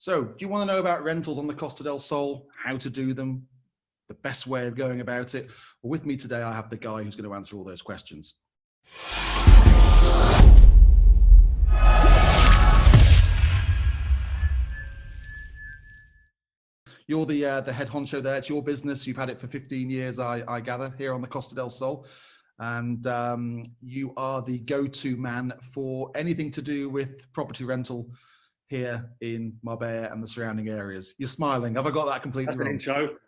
So, do you want to know about rentals on the Costa del Sol, how to do them, the best way of going about it? Well, with me today, I have the guy who's going to answer all those questions. You're the head honcho there. It's your business. You've had it for 15 years, I gather, here on the Costa del Sol. And you are the go-to man for anything to do with property rental here in Marbella and the surrounding areas. You're smiling. Have I got that completely wrong?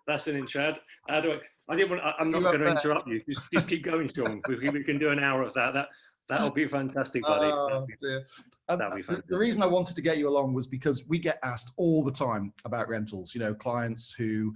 That's an intro. I'm not going to interrupt you. Just keep going, Sean. We can do an hour of that. That'll be fantastic, buddy. Oh, dear. That'll be fantastic. The reason I wanted to get you along was because we get asked all the time about rentals. You know, clients who,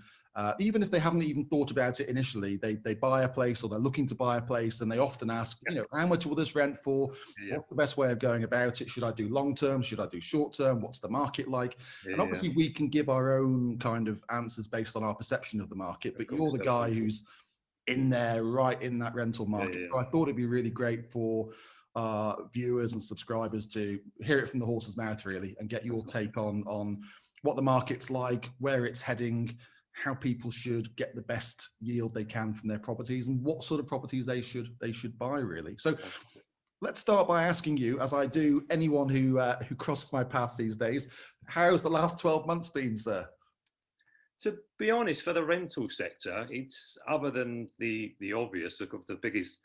even if they haven't even thought about it initially, they buy a place or they're looking to buy a place, and they often ask, you know, how much will this rent for? What's the best way of going about it? Should I do long term? Should I do short term? What's the market like? And obviously we can give our own kind of answers based on our perception of the market, but you're the guy who's in there, right in that rental market. So I thought it'd be really great for viewers and subscribers to hear it from the horse's mouth, really, and get your take on what the market's like, where it's heading, how people should get the best yield they can from their properties, and what sort of properties they should buy, really. So let's start by asking you, as I do anyone who crosses my path these days, how's the last 12 months been, sir? To be honest, for the rental sector, it's, other than the obvious, the biggest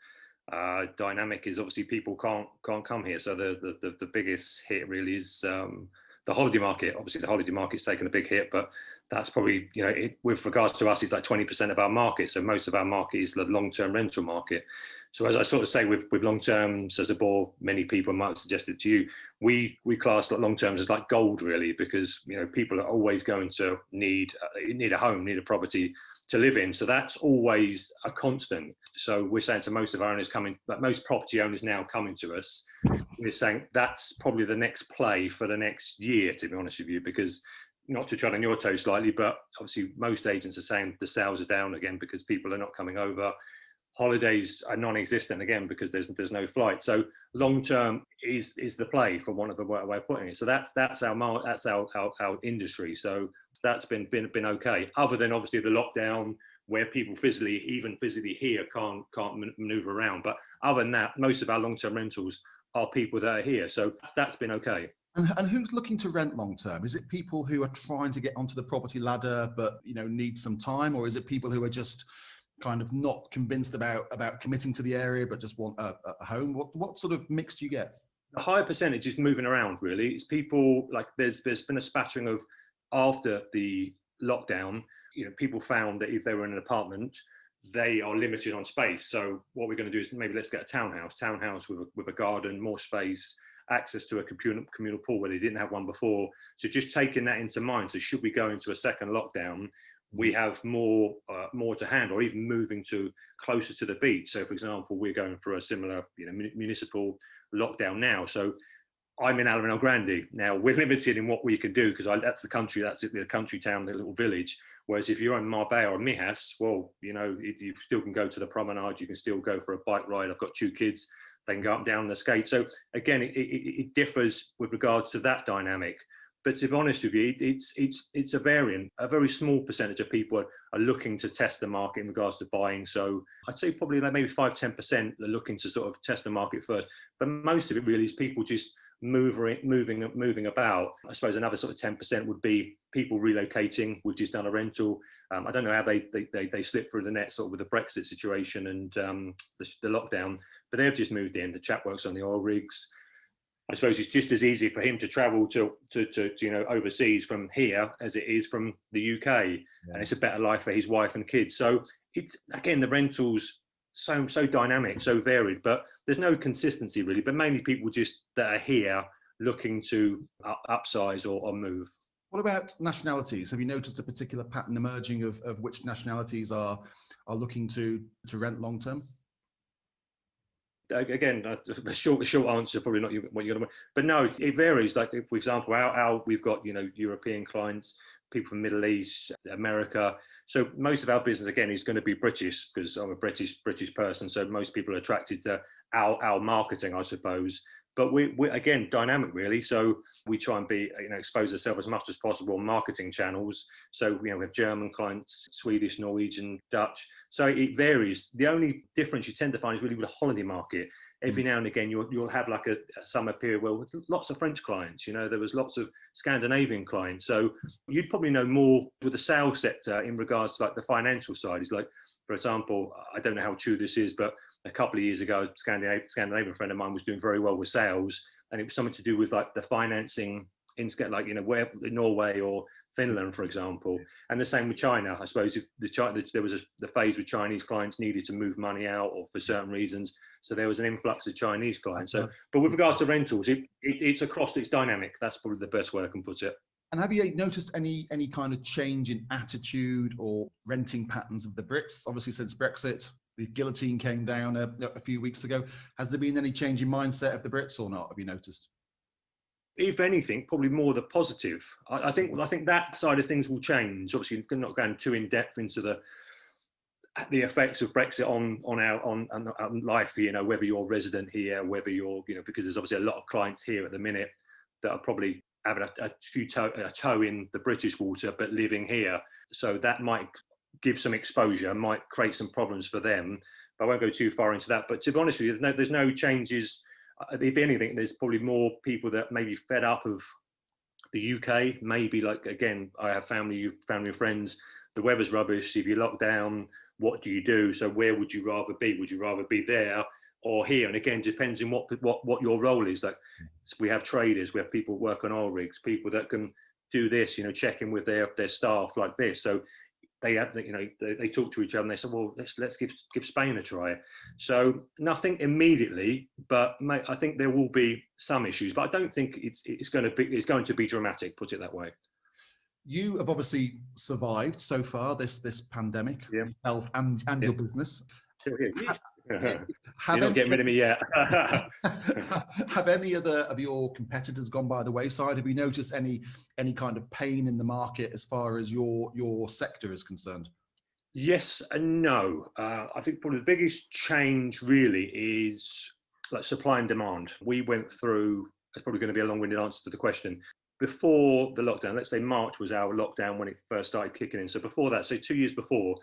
dynamic is obviously people can't come here. So the biggest hit really is the holiday market. Obviously, the holiday market's taken a big hit, but that's probably, you know, with regards to us, it's like 20% of our market. So most of our market is the long-term rental market. So as I sort of say, with long-terms, as a bore, many people might have suggested to you, we class long-terms as like gold, really, because, you know, people are always going to need a home, need a property to live in. So that's always a constant. So we're saying to most of our owners most property owners now coming to us, we're saying that's probably the next play for the next year, to be honest with you, because, not to tread on your toes slightly, but obviously most agents are saying the sales are down again because people are not coming over. Holidays are non-existent again because there's no flight. So long term is the play, for one of the way of putting it. So that's our industry. So that's been okay. Other than obviously the lockdown, where people physically here can't maneuver around. But other than that, most of our long term rentals are people that are here. So that's been okay. And who's looking to rent long term? Is it people who are trying to get onto the property ladder but, you know, need some time, or is it people who are just kind of not convinced about committing to the area but just want a home? What sort of mix do you get? A higher percentage is moving around, really. It's people, like, there's been a spattering of, after the lockdown, you know, people found that if they were in an apartment, they are limited on space. So what we're going to do is maybe let's get a townhouse with a garden, more space, access to a communal pool where they didn't have one before. So just taking that into mind. So should we go into a second lockdown, we have more to hand, or even moving to closer to the beach. So for example, we're going for a similar, you know, municipal lockdown now. So I'm in Alabama Grande. Now we're limited in what we can do because that's the country town, the little village. Whereas if you're in Marbella or Mijas, well, you know, you still can go to the promenade, you can still go for a bike ride. I've got 2 kids, they can go up and down the skate. So again, it differs with regards to that dynamic. But to be honest with you, it's a variant. A very small percentage of people are looking to test the market in regards to buying. So I'd say probably like maybe 5-10% are looking to sort of test the market first. But most of it really is people just moving about. I suppose another sort of 10% would be people relocating. We've just done a rental. I don't know how they slipped through the net sort of with the Brexit situation and the lockdown, but they've just moved in. The chap works on the oil rigs. I suppose it's just as easy for him to travel to you know, overseas from here as it is from the UK, and it's a better life for his wife and kids. So it's, again, the rentals so dynamic, so varied, but there's no consistency really. But mainly people just that are here looking to upsize or move. What about nationalities? Have you noticed a particular pattern emerging of which nationalities are looking to rent long term? Again, the short answer, probably not what you're going to. But no, it varies. Like, if, for example, we've got, you know, European clients, people from Middle East, America. So most of our business, again, is going to be British, because I'm a British person. So most people are attracted to our marketing, I suppose. But we're again dynamic really, so we try and be, expose ourselves as much as possible on marketing channels. So we have German clients, Swedish, Norwegian, Dutch, so it varies. The only difference you tend to find is really with the holiday market. Every now and again you'll have like a summer period where with lots of French clients, there was lots of Scandinavian clients. So you'd probably know more with the sales sector in regards to like the financial side. Is like, for example, I don't know how true this is, but a couple of years ago, a Scandinavian friend of mine was doing very well with sales, and it was something to do with like the financing in like where Norway or Finland, for example. And the same with China. I suppose if there was the phase with Chinese clients needed to move money out or for certain reasons, so there was an influx of Chinese clients. So, but with regards to rentals, it's across, it's dynamic. That's probably the best way I can put it. And have you noticed any kind of change in attitude or renting patterns of the Brits? Obviously, since Brexit, the guillotine came down a few weeks ago. Has there been any change in mindset of the Brits or not? Have you noticed? If anything, probably more the positive. I think that side of things will change. Obviously, not going too in depth into the effects of Brexit on life. Whether you're resident here, whether you're because there's obviously a lot of clients here at the minute that are probably having a toe in the British water, but living here. So that might give some exposure, might create some problems for them. But I won't go too far into that. But to be honest with you, there's no changes. If anything, there's probably more people that may be fed up of the UK. Maybe like, again, I have family and friends. The weather's rubbish. If you lock down, what do you do? So where would you rather be? Would you rather be there or here? And again, depends on what your role is. Like, we have traders, we have people work on oil rigs, people that can do this, check in with their staff like this. So they have, they talk to each other and they say, well, let's give Spain a try. So nothing immediately, but I think there will be some issues, but I don't think it's going to be dramatic. Put it that way. You have obviously survived so far this pandemic, yourself and your business. Still here. You're not getting rid of me yet. Have any of your competitors gone by the wayside? Have you noticed any kind of pain in the market as far as your sector is concerned? Yes and no. I think probably the biggest change really is like supply and demand. We went through, it's probably going to be a long-winded answer to the question. Before the lockdown, let's say March was our lockdown when it first started kicking in. So before that, so 2 years before,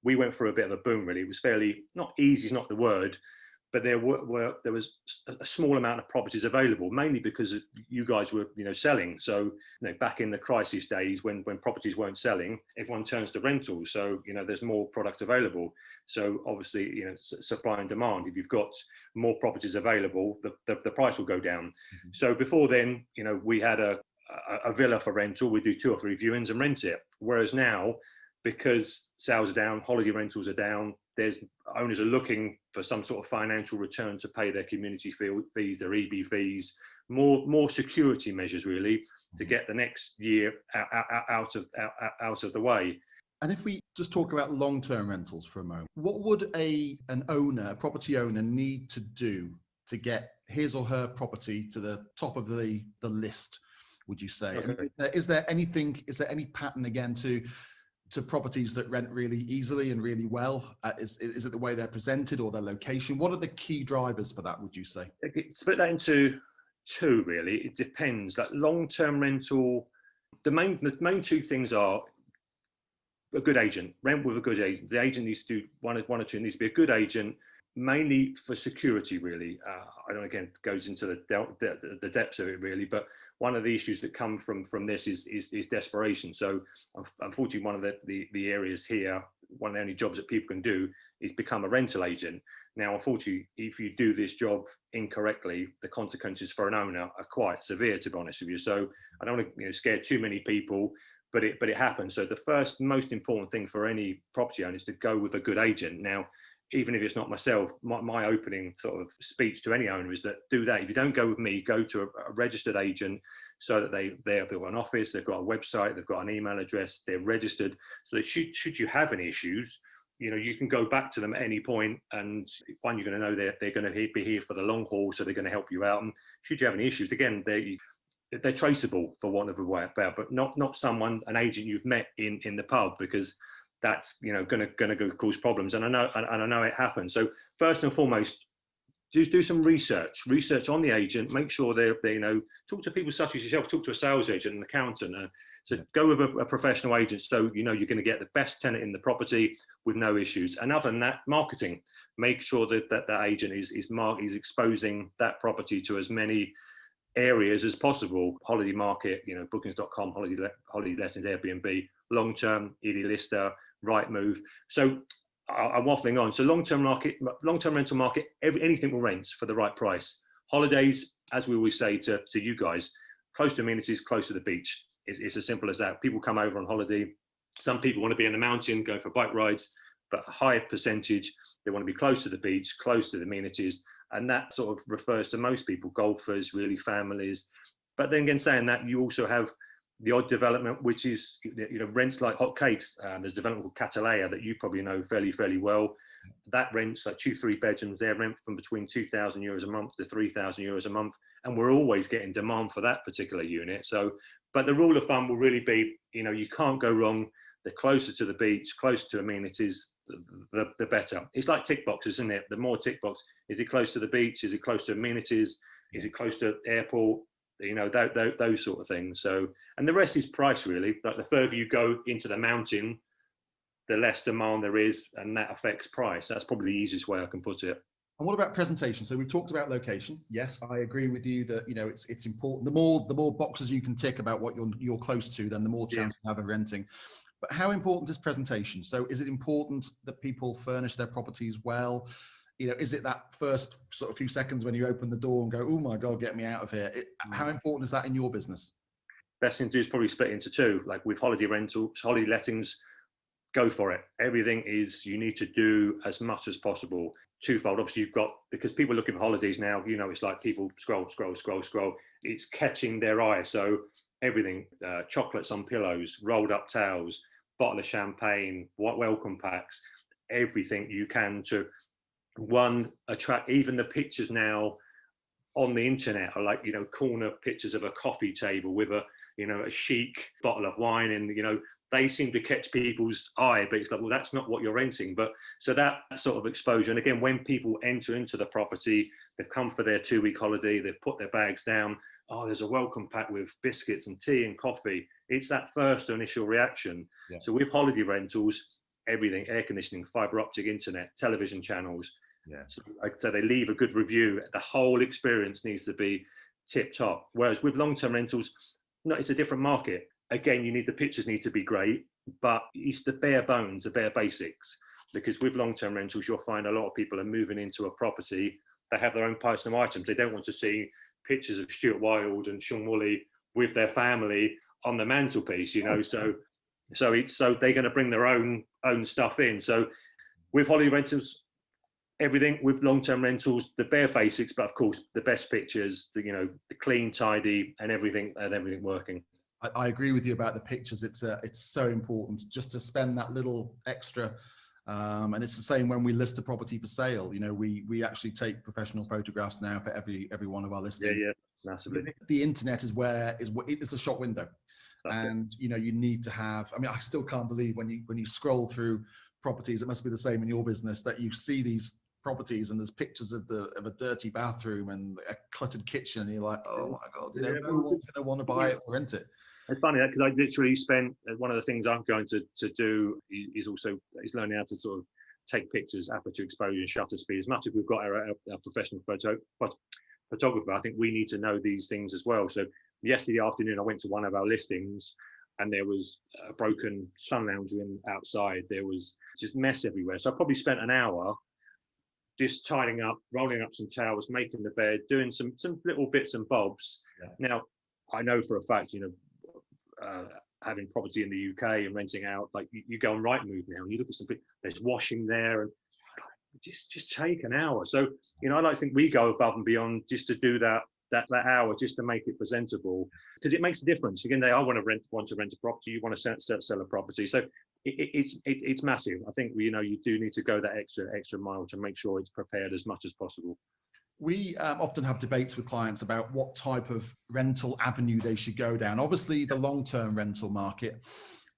we went through a bit of a boom, really. It was fairly, not easy is not the word, but there was a small amount of properties available, mainly because you guys were, selling. So, back in the crisis days when properties weren't selling, everyone turns to rentals. So, there's more product available. So obviously, supply and demand. If you've got more properties available, the price will go down. Mm-hmm. So before then, we had a villa for rental. We do 2 or 3 viewings and rent it. Whereas now, because sales are down, holiday rentals are down, there's owners are looking for some sort of financial return to pay their community fees, their EB fees, more security measures really to get the next year out of the way. And if we just talk about long-term rentals for a moment, what would a property owner need to do to get his or her property to the top of the list, would you say? Okay. Is there any pattern again to properties that rent really easily and really well? Is it the way they're presented or their location? What are the key drivers for that, would you say? Split that into 2, really. It depends. Like long-term rental, the main 2 things are a good agent. Rent with a good agent. The agent needs to do one or two. It needs to be a good agent, mainly for security, really. I don't, again, goes into the depths of it, really. But one of the issues that come from this is desperation. So unfortunately, one of the areas here, one of the only jobs that people can do is become a rental agent. Now, unfortunately, if you do this job incorrectly, the consequences for an owner are quite severe, to be honest with you. So I don't want to scare too many people, but it happens. So the first most important thing for any property owner is to go with a good agent. Now, even if it's not myself, my opening sort of speech to any owner is that do that. If you don't go with me, go to a registered agent so that they've got an office, they've got a website, they've got an email address, they're registered. So that should you have any issues, you can go back to them at any point, and one, you're going to know they're going to be here for the long haul, so they're going to help you out. And should you have any issues, again, they're traceable, for want of a way about, but not an agent you've met in the pub, because that's going to cause problems, and I know it happens. So first and foremost, Just do some research on the agent. Make sure they talk to people such as yourself. Talk to a sales agent, an accountant. So go with a professional agent, so you're going to get the best tenant in the property with no issues. And other than that, marketing. Make sure that agent is exposing that property to as many areas as possible. Holiday market, bookings.com, holiday lettings, Airbnb, long-term, Idealista, Rightmove. So I'm waffling on. So long-term rental market, anything will rent for the right price. Holidays, as we always say to you guys, close to amenities, close to the beach. It's as simple as that. People come over on holiday. Some people want to be in the mountain, going for bike rides, but a high percentage, they want to be close to the beach, close to the amenities. And that sort of refers to most people, golfers, really families. But then again, saying that, you also have the odd development, which is, rents like hotcakes. There's a development called Catalea that you probably know fairly well. That rents like 2-3 bedrooms. They rent from between €2,000 a month to €3,000 a month. And we're always getting demand for that particular unit. So, but the rule of thumb will really be, you can't go wrong. The closer to the beach, closer to amenities, the better. It's like tick boxes, isn't it? The more tick box, is it close to the beach? Is it close to amenities? Is it close to airport? Those sort of things. So, and the rest is price, really. Like the further you go into the mountain, the less demand there is, and that affects price. That's probably the easiest way I can put it. And what about presentation? So we've talked about location. Yes, I agree with you that it's important. The more boxes you can tick about what you're close to, then the more chance you have of renting. But how important is presentation? So is it important that people furnish their properties well? Is it that first sort of few seconds when you open the door and go, oh my God, get me out of here? How important is that in your business? Best thing to do is probably split into two. Like with holiday rentals, holiday lettings, go for it. Everything is, you need to do as much as possible. Twofold. Obviously, you've got, because people looking for holidays now, it's like people scroll. It's catching their eye. So everything, chocolates on pillows, rolled up towels, bottle of champagne, welcome packs, everything you can to attract. Even the pictures now on the internet are like, corner pictures of a coffee table with a chic bottle of wine, and they seem to catch people's eye, but it's like, well, that's not what you're renting. But so that sort of exposure. And again, when people enter into the property, they've come for their 2-week holiday, they've put their bags down. Oh, there's a welcome pack with biscuits and tea and coffee. It's that first initial reaction. Yeah. So with holiday rentals, everything, air conditioning, fiber optic internet, television channels. Yeah. So they leave a good review. The whole experience needs to be tip top. Whereas with long-term rentals, no, it's a different market. Again, the pictures need to be great, but it's the bare bones, the bare basics. Because with long-term rentals, you'll find a lot of people are moving into a property. They have their own personal items. They don't want to see pictures of Stewart and Sean Woolley with their family on the mantelpiece, So they're going to bring their own stuff in. So with holiday rentals, everything. With long-term rentals, the bare basics, but of course the best pictures, the clean, tidy, and everything working. I agree with you about the pictures. It's so important just to spend that little extra. And it's the same when we list a property for sale. We actually take professional photographs now for every one of our listings. Yeah, massively. The internet it's a shop window. That's and it. You need to have. I mean, I still can't believe when you scroll through properties. It must be the same in your business that you see these properties and there's pictures of a dirty bathroom and a cluttered kitchen. And you're like, oh my God, who's going to want to buy it or rent it? It's funny because I literally spent, one of the things I'm going to do is learning how to sort of take pictures, aperture exposure, shutter speed. As much as we've got our professional photographer, I think we need to know these things as well. So yesterday afternoon, I went to one of our listings and there was a broken sun lounge room outside. There was just mess everywhere. So I probably spent an hour just tidying up, rolling up some towels, making the bed, doing some little bits and bobs. Yeah. Now, I know for a fact, having property in the UK and renting out, like you go on Rightmove now and you look at something, there's washing there, and just take an hour. So, I like to think we go above and beyond just to do that hour, just to make it presentable, because it makes a difference. Again, I want to rent a property, you want to sell a property. So it's massive. I think, you do need to go that extra mile to make sure it's prepared as much as possible. We often have debates with clients about what type of rental avenue they should go down. Obviously, the long-term rental market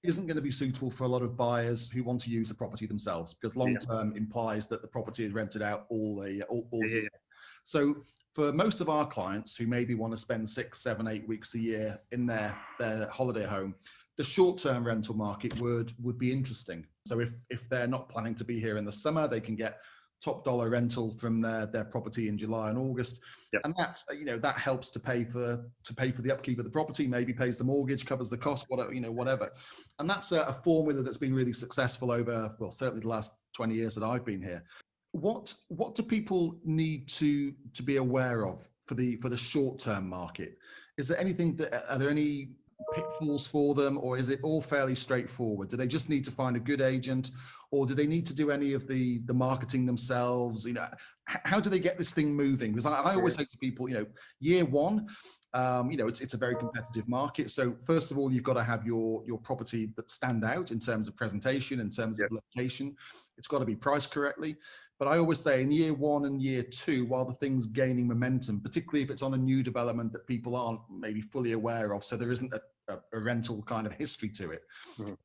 isn't going to be suitable for a lot of buyers who want to use the property themselves, because long-term implies that the property is rented out all year. So for most of our clients who maybe want to spend 6, 7, 8 weeks a year in their holiday home, the short-term rental market would be interesting. So if they're not planning to be here in the summer, they can get top dollar rental from their property in July and August. Yep. And that, that helps to pay for the upkeep of the property, maybe pays the mortgage, covers the cost, whatever. And that's a formula that's been really successful over, well, certainly the last 20 years that I've been here. What do people need to be aware of for the short-term market? Is there anything are there any pitfalls for them, or is it all fairly straightforward? Do they just need to find a good agent, or do they need to do any of the marketing themselves? How do they get this thing moving? Because I always say to people, year one, it's a very competitive market. So first of all, you've got to have your property that stand out in terms of presentation, in terms of location. It's got to be priced correctly. But I always say in year one and year two, while the thing's gaining momentum, particularly if it's on a new development that people aren't maybe fully aware of, so there isn't a rental kind of history to it,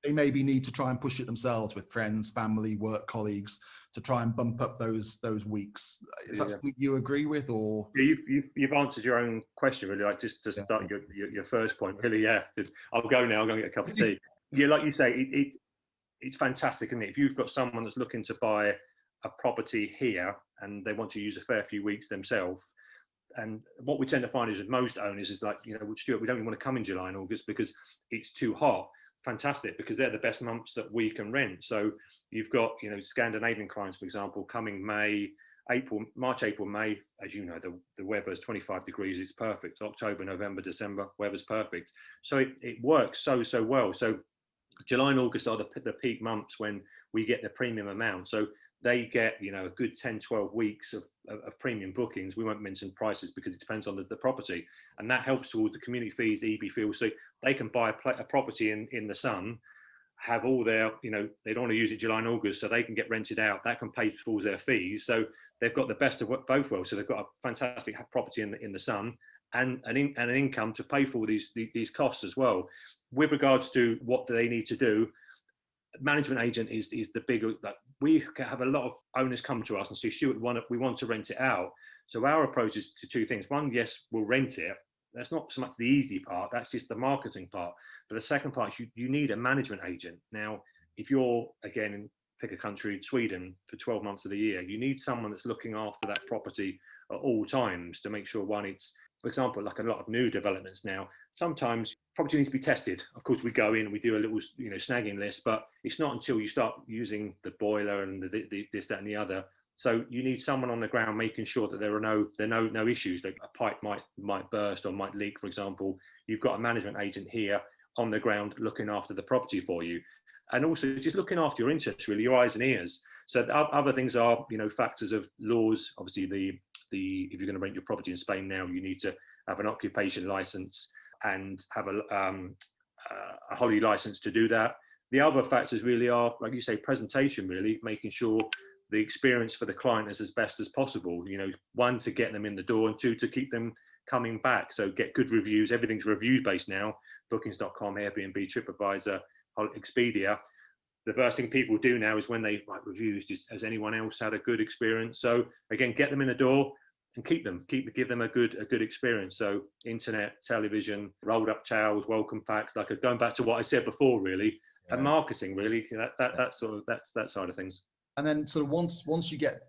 they maybe need to try and push it themselves with friends, family, work colleagues to try and bump up those weeks. Is that something you agree with, or? Yeah, you've answered your own question really. Like just to start your first point, really. Yeah, I'll go now. I'll go and get a cup of tea. Yeah, like you say, it's fantastic, isn't it? If you've got someone that's looking to buy a property here and they want to use a fair few weeks themselves, and what we tend to find is that most owners is like, Stuart, we don't even want to come in July and August because it's too hot. Fantastic, because they're the best months that we can rent. So you've got, Scandinavian clients, for example, coming March, April, May, as you know, the weather's 25 degrees, it's perfect. October, November, December, weather's perfect. So it works so well. So July and August are the peak months when we get the premium amount. So they get, a good 10, 12 weeks of premium bookings. We won't mention prices because it depends on the property. And that helps towards the community fees, the EB fees. So they can buy a property in the sun, have all their, they don't want to use it July and August, so they can get rented out. That can pay towards their fees. So they've got the best of both worlds. So they've got a fantastic property in the sun and an income to pay for these costs as well. With regards to what they need to do, management agent is the bigger. Like, we have a lot of owners come to us and say, Stuart, we want to rent it out. So our approach is to two things. One, yes, we'll rent it. That's not so much the easy part. That's just the marketing part. But the second part is you need a management agent. Now, if you're, again, pick a country, Sweden, for 12 months of the year, you need someone that's looking after that property at all times to make sure, one, it's, for example, like a lot of new developments now, sometimes property needs to be tested. Of course, we go in, we do a little, snagging list, but it's not until you start using the boiler and the this, that, and the other. So you need someone on the ground making sure that there are no issues. Like a pipe might burst or might leak, for example. You've got a management agent here on the ground looking after the property for you, and also just looking after your interests, really, your eyes and ears. So other things are, factors of laws. Obviously, if you're going to rent your property in Spain now, you need to have an occupation license and have a holiday license to do that. The other factors really are, like you say, presentation, really, making sure the experience for the client is as best as possible. One, to get them in the door, and two, to keep them coming back. So get good reviews. Everything's review based now. Bookings.com, Airbnb, TripAdvisor, Expedia. The first thing people do now is when they write reviews, has anyone else had a good experience? So again, get them in the door and give them a good experience. So internet, television, rolled up towels, welcome packs, like going back to what I said before, really, and marketing, really, that's that side of things. And then sort of once you get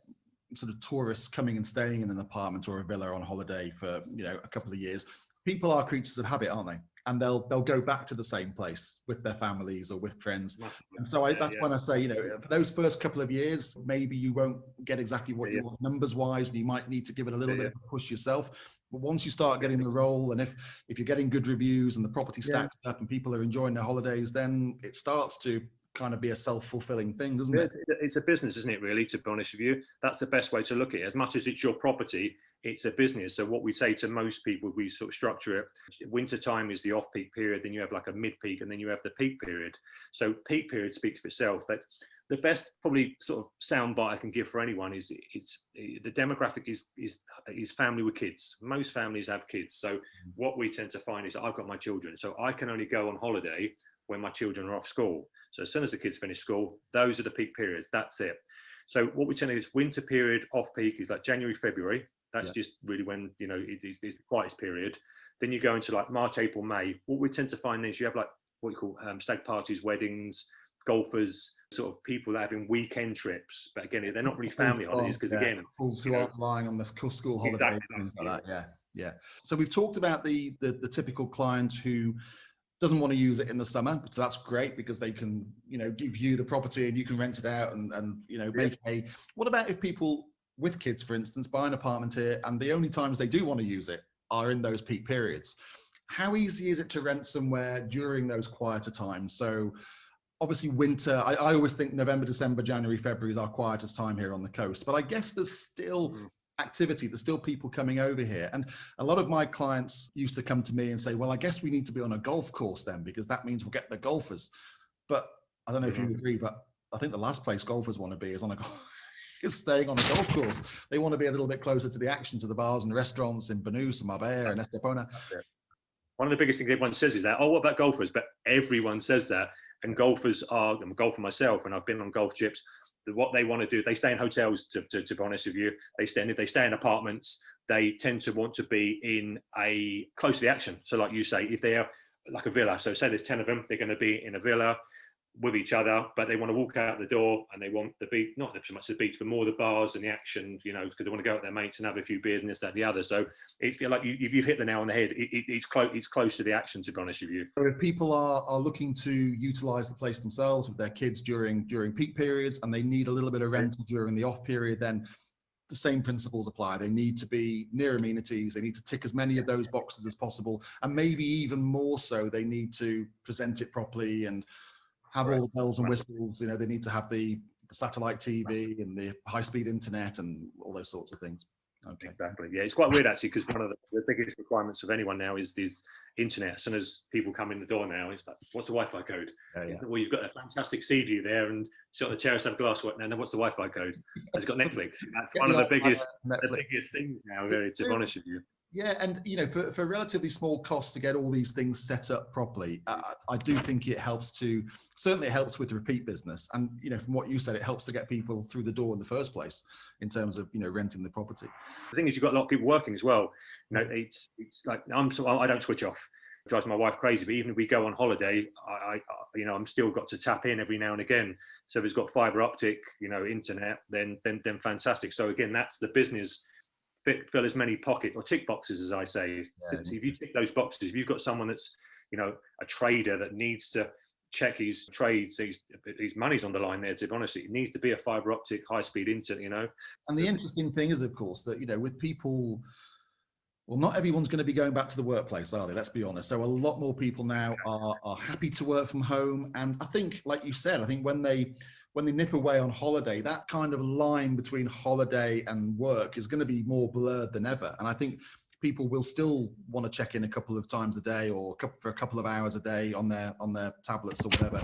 sort of tourists coming and staying in an apartment or a villa on holiday for, a couple of years, people are creatures of habit, aren't they? And they'll go back to the same place with their families or with friends. And so that's when I say, those first couple of years, maybe you won't get exactly what you want numbers wise, and you might need to give it a little bit of a push yourself. But once you start getting the role, and if you're getting good reviews and the property stacks up and people are enjoying their holidays, then it starts to kind of be a self-fulfilling thing, doesn't it? It's a business, isn't it, really, to be honest with you? That's the best way to look at it. As much as it's your property, it's a business. So what we say to most people, we sort of structure it. Winter time is the off-peak period, then you have like a mid-peak, and then you have the peak period. So peak period speaks for itself. That's the best probably sort of soundbite I can give for anyone is the demographic is family with kids. Most families have kids. So what we tend to find is I've got my children, so I can only go on holiday when my children are off school. So as soon as the kids finish school, those are the peak periods. That's it. So what we tend to do is winter period off peak is like January, February. That's just really when, you know, it's the quietest period. Then you go into like March, April, May. What we tend to find is you have like what you call stag parties, weddings, golfers, sort of people that are having weekend trips. But again, they're not really family holidays because again, schools who aren't relying on the school holidays, exactly, things like that. Yeah. So we've talked about the typical client who doesn't want to use it in the summer, so that's great because they can, you know, give you the property and you can rent it out and you know, make what about if people with kids, for instance, buy an apartment here and the only times they do want to use it are in those peak periods? How easy is it to rent somewhere during those quieter times? So obviously winter, I always think November, December, January, February is our quietest time here on the coast, but I guess there's still activity, there's still people coming over here. And a lot of my clients used to come to me and say, well, I guess we need to be on a golf course then, because that means we'll get the golfers. But I don't know if you agree, but I think the last place golfers want to be is on a is staying on a golf course. They want to be a little bit closer to the action, to the bars and restaurants in Banús and Marbella and Estepona. One of the biggest things everyone says is that, oh, what about golfers? But everyone says that. And golfers are, I'm a golfer myself, and I've been on golf trips. What they want to do, they stay in hotels, to be honest with you. They stay in apartments. They tend to want to be in a close to the action. So like you say, if they're like a villa, so say there's 10 of them, they're going to be in a villa with each other, but they want to walk out the door and they want the beach, not so much the beach, but more the bars and the action, you know, because they want to go out with their mates and have a few beers and this, that, and the other. So it's like you've hit the nail on the head. It's close to the action, to be honest with you. So if people are looking to utilize the place themselves with their kids during peak periods and they need a little bit of rental during the off period, then the same principles apply. They need to be near amenities. They need to tick as many of those boxes as possible. And maybe even more so, they need to present it properly and have all the bells and whistles. You know, they need to have the satellite TV and the high-speed internet and all those sorts of things. Okay. Exactly. Yeah, it's quite weird actually, because one of the biggest requirements of anyone now is internet. As soon as people come in the door now, it's like, what's the Wi-Fi code? Well, you've got a fantastic sea view there, and sit on the terrace, have glass. Now, what's the Wi-Fi code? It's got Netflix. That's one of the biggest things now. Very, to be honest with you. Yeah, and you know, for relatively small costs to get all these things set up properly, I do think it helps certainly it helps with repeat business. And you know, from what you said, it helps to get people through the door in the first place in terms of, you know, renting the property. The thing is, you've got a lot of people working as well. You know, it's like I don't switch off. It drives my wife crazy. But even if we go on holiday, I'm still got to tap in every now and again. So if it's got fiber optic, you know, internet, then fantastic. So again, that's the business. Fill as many pocket or tick boxes, as I say. So if you tick those boxes, if you've got someone that's, you know, a trader that needs to check his trades, his money's on the line there, to be honest, it needs to be a fiber optic, high speed internet, you know. And the interesting thing is, of course, that, you know, with people, well, not everyone's going to be going back to the workplace, are they? Let's be honest. So a lot more people now are happy to work from home. And I think, like you said, I think when they nip away on holiday, that kind of line between holiday and work is going to be more blurred than ever. And I think people will still want to check in a couple of times a day or for a couple of hours a day on their tablets or whatever.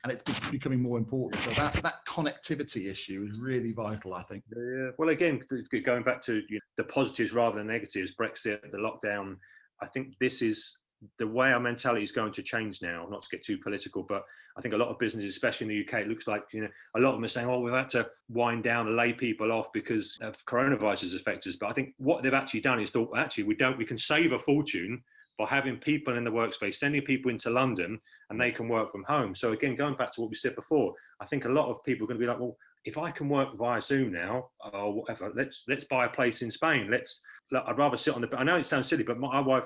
And it's becoming more important. So that connectivity issue is really vital, I think. Yeah. Well, again, going back to the positives rather than negatives, Brexit, the lockdown, I think this is the way our mentality is going to change now. Not to get too political, but I think a lot of businesses, especially in the UK, it looks like, you know, a lot of them are saying, oh, we've had to wind down and lay people off because of coronavirus affected us. But I think what they've actually done is thought, actually, we can save a fortune by having people in the workspace, sending people into London, and they can work from home. So again, going back to what we said before, I think a lot of people are going to be like, well, if I can work via Zoom now or whatever, let's buy a place in Spain. I'd rather sit on I know it sounds silly, but my wife,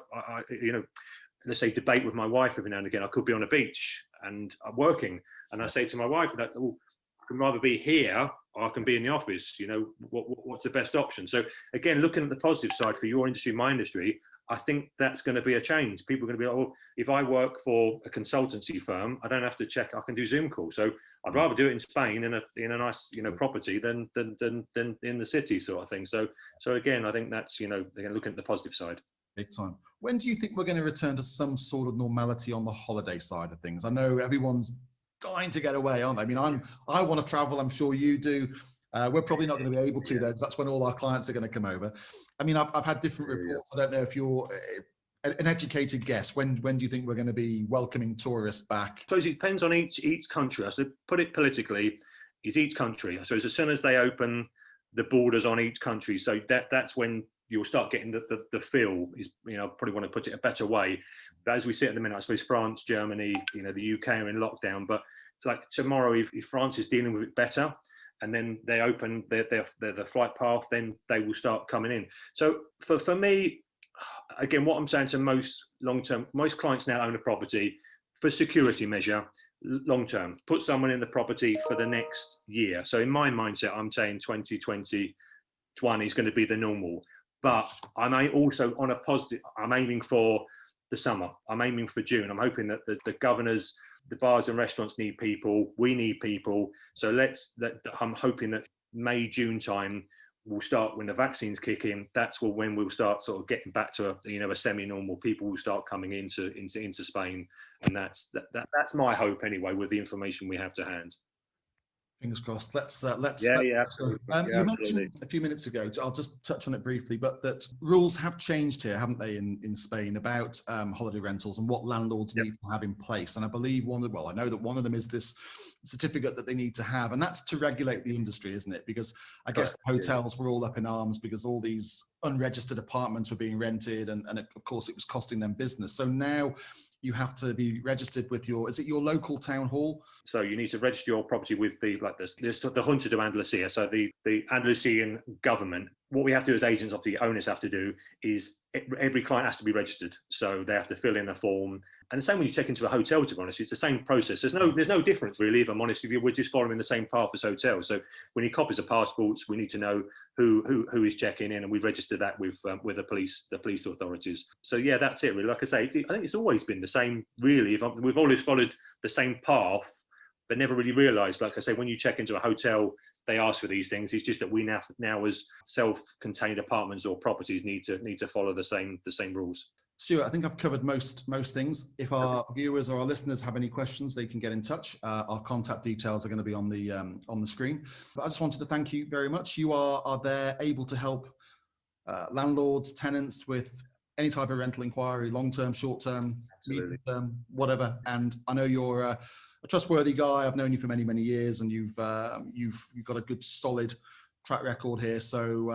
you know, let's say debate with my wife every now and again. I could be on a beach and I'm working, and I say to my wife, like, oh, I can rather be here or I can be in the office. You know, what's the best option? So again, looking at the positive side for your industry, my industry, I think that's going to be a change. People are going to be like, well, if I work for a consultancy firm, I don't have to check. I can do Zoom calls. So I'd rather do it in Spain in a nice, you know, property than in the city, sort of thing. So again, I think that's, you know, they're going to look at the positive side. Big time. When do you think we're going to return to some sort of normality on the holiday side of things? I know everyone's dying to get away, aren't they? I mean, I want to travel. I'm sure you do. We're probably not going to be able to, though, because that's when all our clients are going to come over. I mean, I've had different reports. I don't know if you're an educated guess. When do you think we're going to be welcoming tourists back? I suppose it depends on each country. So put it politically, is each country. So as soon as they open the borders on each country, so that's when you'll start getting the feel is, probably want to put it a better way. But as we see at the minute, I suppose France, Germany, the UK are in lockdown. But like tomorrow, if France is dealing with it better, and then they open the flight path, then they will start coming in. So for me, again, what I'm saying to most clients now own a property for security measure, long term, put someone in the property for the next year. So in my mindset, I'm saying 2021 is going to be the normal. But I'm also on a positive, I'm aiming for the summer. I'm aiming for June. I'm hoping that the governors, the bars and restaurants need people. We need people. So I'm hoping that May, June time will start when the vaccines kick in. That's when we'll start sort of getting back to a semi-normal. People will start coming into Spain, and that's my hope anyway, with the information we have to hand. Fingers crossed. Let's absolutely. You mentioned a few minutes ago, I'll just touch on it briefly, but that rules have changed here, haven't they, in Spain about holiday rentals and what landlords need to have in place. And I believe I know that one of them is this certificate that they need to have, and that's to regulate the industry, isn't it? Because I guess hotels were all up in arms because all these unregistered apartments were being rented, and of course it was costing them business. So now you have to be registered with your local town hall. So you need to register your property with the Junta de Andalucía, so the Andalusian government. What we have to do as agents, obviously owners have to do, is every client has to be registered. So they have to fill in a form. And the same when you check into a hotel, to be honest, it's the same process. There's no difference really, if I'm honest with you. We're just following the same path as hotels. So we need copies of passports. We need to know who is checking in, and we register that with the police authorities. So yeah, that's it really. Like I say, I think it's always been the same really. We've always followed the same path, but never really realised. Like I say, when you check into a hotel, they ask for these things. It's just that we now as self-contained apartments or properties need to follow the same rules. Stewart, I think I've covered most things. If our viewers or our listeners have any questions, they can get in touch. Our contact details are going to be on the screen. But I just wanted to thank you very much. You are there able to help landlords, tenants with any type of rental inquiry, long-term, short-term, medium-term, whatever. And I know you're a trustworthy guy. I've known you for many, many years, and you've got a good, solid track record here, so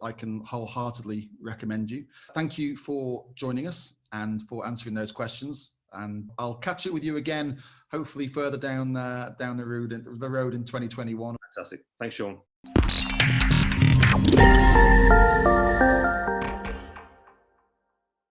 I can wholeheartedly recommend you. Thank you for joining us and for answering those questions, and I'll catch up with you again, hopefully further down the road in 2021. Fantastic. Thanks, Sean.